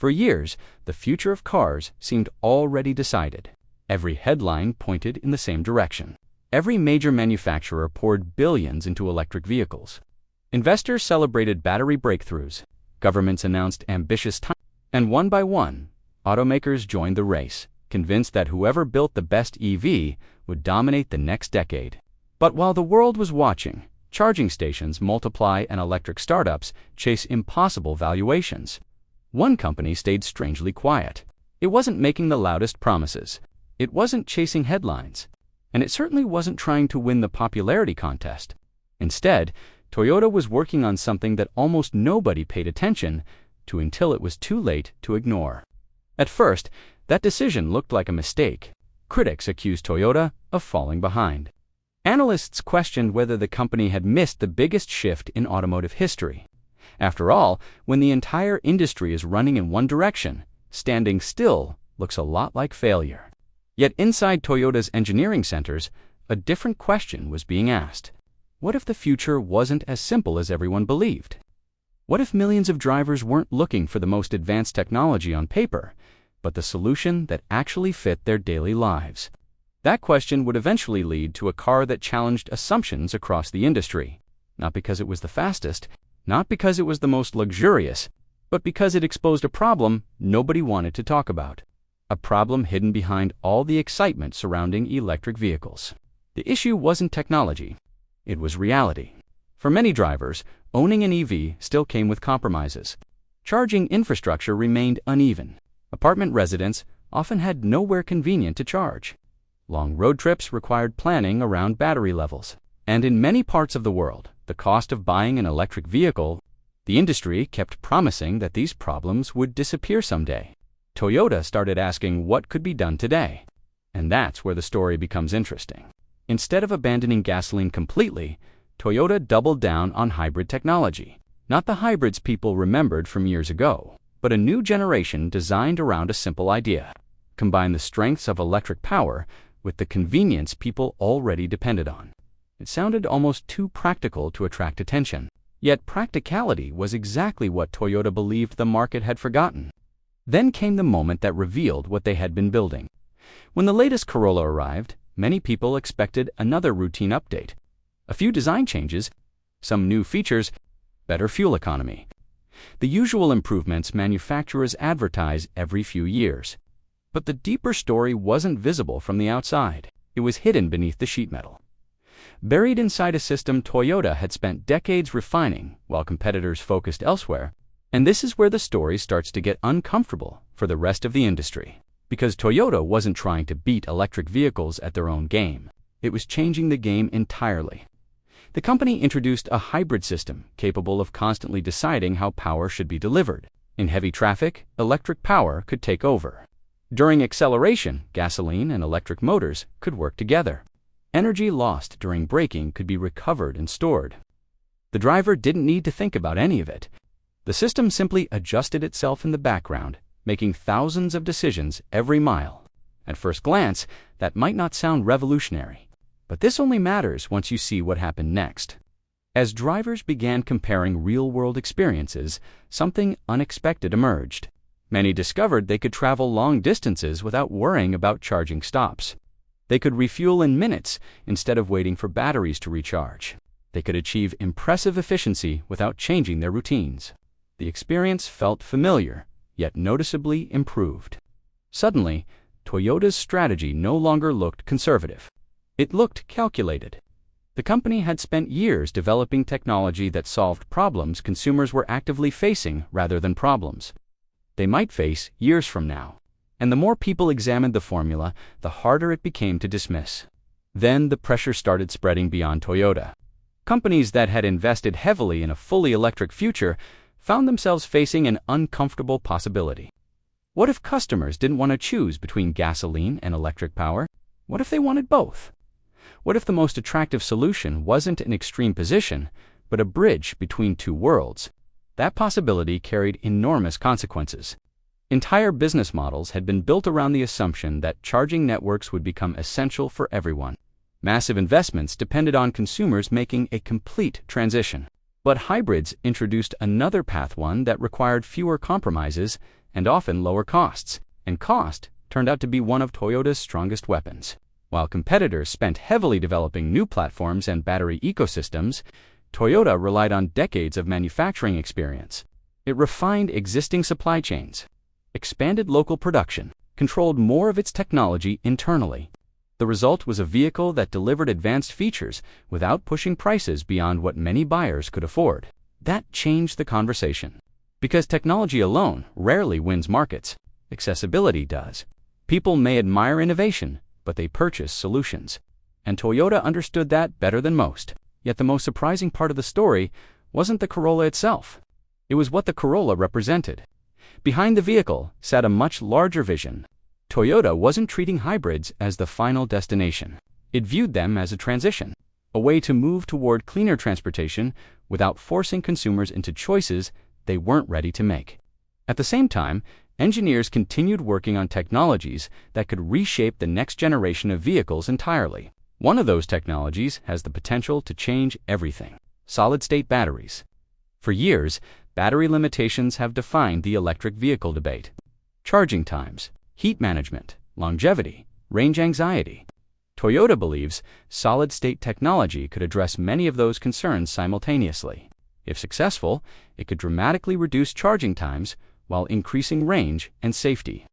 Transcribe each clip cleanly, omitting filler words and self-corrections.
For years, the future of cars seemed already decided. Every headline pointed in the same direction. Every major manufacturer poured billions into electric vehicles. Investors celebrated battery breakthroughs. Governments announced ambitious timelines. And one by one, automakers joined the race, convinced that whoever built the best EV would dominate the next decade. But while the world was watching, charging stations multiply and electric startups chase impossible valuations. One company stayed strangely quiet. It wasn't making the loudest promises. It wasn't chasing headlines. And it certainly wasn't trying to win the popularity contest. Instead, Toyota was working on something that almost nobody paid attention to until it was too late to ignore. At first, that decision looked like a mistake. Critics accused Toyota of falling behind. Analysts questioned whether the company had missed the biggest shift in automotive history. After all, when the entire industry is running in one direction, standing still looks a lot like failure. Yet inside Toyota's engineering centers, a different question was being asked. What if the future wasn't as simple as everyone believed? What if millions of drivers weren't looking for the most advanced technology on paper, but the solution that actually fit their daily lives? That question would eventually lead to a car that challenged assumptions across the industry, not because it was the fastest, not because it was the most luxurious, but because it exposed a problem nobody wanted to talk about. A problem hidden behind all the excitement surrounding electric vehicles. The issue wasn't technology, it was reality. For many drivers, owning an EV still came with compromises. Charging infrastructure remained uneven. Apartment residents often had nowhere convenient to charge. Long road trips required planning around battery levels. And in many parts of the world, the cost of buying an electric vehicle, the industry kept promising that these problems would disappear someday. Toyota started asking what could be done today. And that's where the story becomes interesting. Instead of abandoning gasoline completely, Toyota doubled down on hybrid technology. Not the hybrids people remembered from years ago, but a new generation designed around a simple idea. Combine the strengths of electric power with the convenience people already depended on. It sounded almost too practical to attract attention. Yet practicality was exactly what Toyota believed the market had forgotten. Then came the moment that revealed what they had been building. When the latest Corolla arrived, many people expected another routine update. A few design changes, some new features, better fuel economy. The usual improvements manufacturers advertise every few years. But the deeper story wasn't visible from the outside. It was hidden beneath the sheet metal. Buried inside a system Toyota had spent decades refining while competitors focused elsewhere. And this is where the story starts to get uncomfortable for the rest of the industry. Because Toyota wasn't trying to beat electric vehicles at their own game. It was changing the game entirely. The company introduced a hybrid system capable of constantly deciding how power should be delivered. In heavy traffic, electric power could take over. During acceleration, gasoline and electric motors could work together. Energy lost during braking could be recovered and stored. The driver didn't need to think about any of it. The system simply adjusted itself in the background, making thousands of decisions every mile. At first glance, that might not sound revolutionary. But this only matters once you see what happened next. As drivers began comparing real-world experiences, something unexpected emerged. Many discovered they could travel long distances without worrying about charging stops. They could refuel in minutes instead of waiting for batteries to recharge. They could achieve impressive efficiency without changing their routines. The experience felt familiar, yet noticeably improved. Suddenly, Toyota's strategy no longer looked conservative. It looked calculated. The company had spent years developing technology that solved problems consumers were actively facing rather than problems they might face years from now. And the more people examined the formula, the harder it became to dismiss. Then the pressure started spreading beyond Toyota. Companies that had invested heavily in a fully electric future found themselves facing an uncomfortable possibility. What if customers didn't want to choose between gasoline and electric power? What if they wanted both? What if the most attractive solution wasn't an extreme position, but a bridge between two worlds? That possibility carried enormous consequences. Entire business models had been built around the assumption that charging networks would become essential for everyone. Massive investments depended on consumers making a complete transition. But hybrids introduced another path, one that required fewer compromises and often lower costs, and cost turned out to be one of Toyota's strongest weapons. While competitors spent heavily developing new platforms and battery ecosystems, Toyota relied on decades of manufacturing experience. It refined existing supply chains, expanded local production, controlled more of its technology internally. The result was a vehicle that delivered advanced features without pushing prices beyond what many buyers could afford. That changed the conversation. Because technology alone rarely wins markets, accessibility does. People may admire innovation, but they purchase solutions. And Toyota understood that better than most. Yet the most surprising part of the story wasn't the Corolla itself. It was what the Corolla represented. Behind the vehicle sat a much larger vision. Toyota wasn't treating hybrids as the final destination. It viewed them as a transition, a way to move toward cleaner transportation without forcing consumers into choices they weren't ready to make. At the same time, engineers continued working on technologies that could reshape the next generation of vehicles entirely. One of those technologies has the potential to change everything: solid-state batteries. For years, battery limitations have defined the electric vehicle debate. Charging times, heat management, longevity, range anxiety. Toyota believes solid-state technology could address many of those concerns simultaneously. If successful, it could dramatically reduce charging times while increasing range and safety.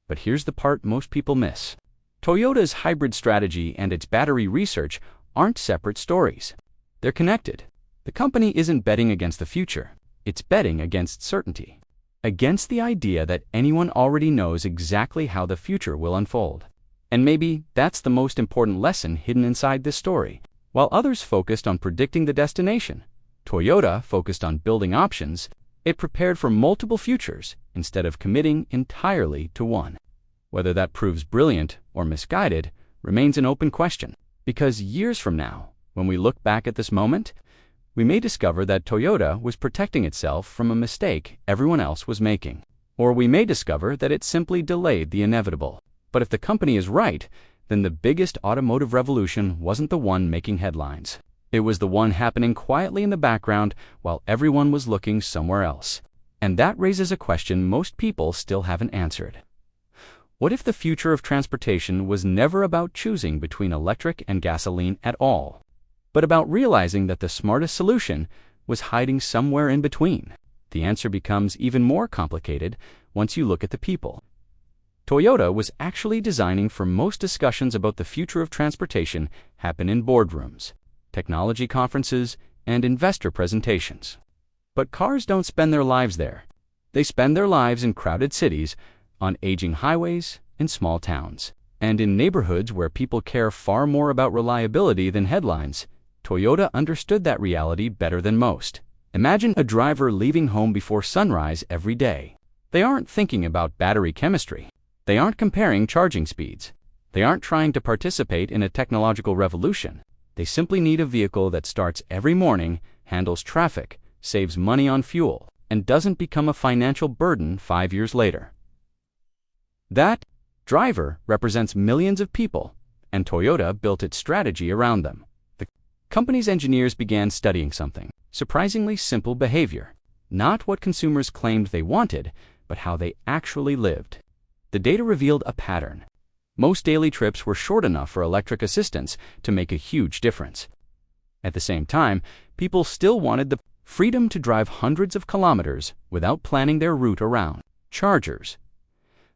But here's the part most people miss. Toyota's hybrid strategy and its battery research aren't separate stories. They're connected. The company isn't betting against the future. It's betting against certainty. Against the idea that anyone already knows exactly how the future will unfold. And maybe that's the most important lesson hidden inside this story. While others focused on predicting the destination, Toyota focused on building options. It prepared for multiple futures instead of committing entirely to one. Whether that proves brilliant or misguided remains an open question, because years from now, when we look back at this moment, we may discover that Toyota was protecting itself from a mistake everyone else was making. Or we may discover that it simply delayed the inevitable. But if the company is right, then the biggest automotive revolution wasn't the one making headlines. It was the one happening quietly in the background while everyone was looking somewhere else. And that raises a question most people still haven't answered. What if the future of transportation was never about choosing between electric and gasoline at all, but about realizing that the smartest solution was hiding somewhere in between? The answer becomes even more complicated once you look at the people. Toyota was actually designing for most discussions about the future of transportation happen in boardrooms, technology conferences, and investor presentations. But cars don't spend their lives there. They spend their lives in crowded cities, on aging highways, in small towns, and in neighborhoods where people care far more about reliability than headlines. Toyota understood that reality better than most. Imagine a driver leaving home before sunrise every day. They aren't thinking about battery chemistry. They aren't comparing charging speeds. They aren't trying to participate in a technological revolution. They simply need a vehicle that starts every morning, handles traffic, saves money on fuel, and doesn't become a financial burden 5 years later. That driver represents millions of people, and Toyota built its strategy around them. The company's engineers began studying something: surprisingly simple behavior. Not what consumers claimed they wanted, but how they actually lived. The data revealed a pattern. Most daily trips were short enough for electric assistance to make a huge difference. At the same time, people still wanted the freedom to drive hundreds of kilometers without planning their route around chargers.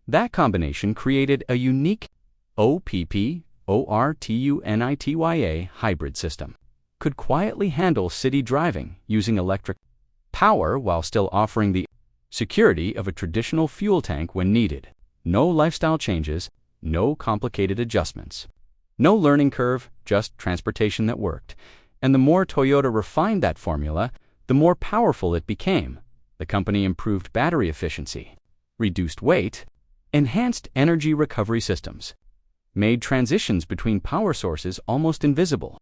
That combination created a unique OPPORTUNITYA hybrid system. Could quietly handle city driving using electric power while still offering the security of a traditional fuel tank when needed. No lifestyle changes, no complicated adjustments. No learning curve, just transportation that worked. And the more Toyota refined that formula, the more powerful it became. The company improved battery efficiency, reduced weight, enhanced energy recovery systems, made transitions between power sources almost invisible.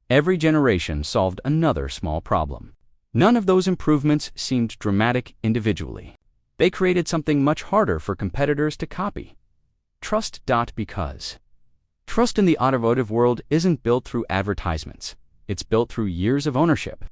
Every generation solved another small problem. None of those improvements seemed dramatic individually. They created something much harder for competitors to copy: trust. Because trust in the automotive world isn't built through advertisements. It's built through years of ownership.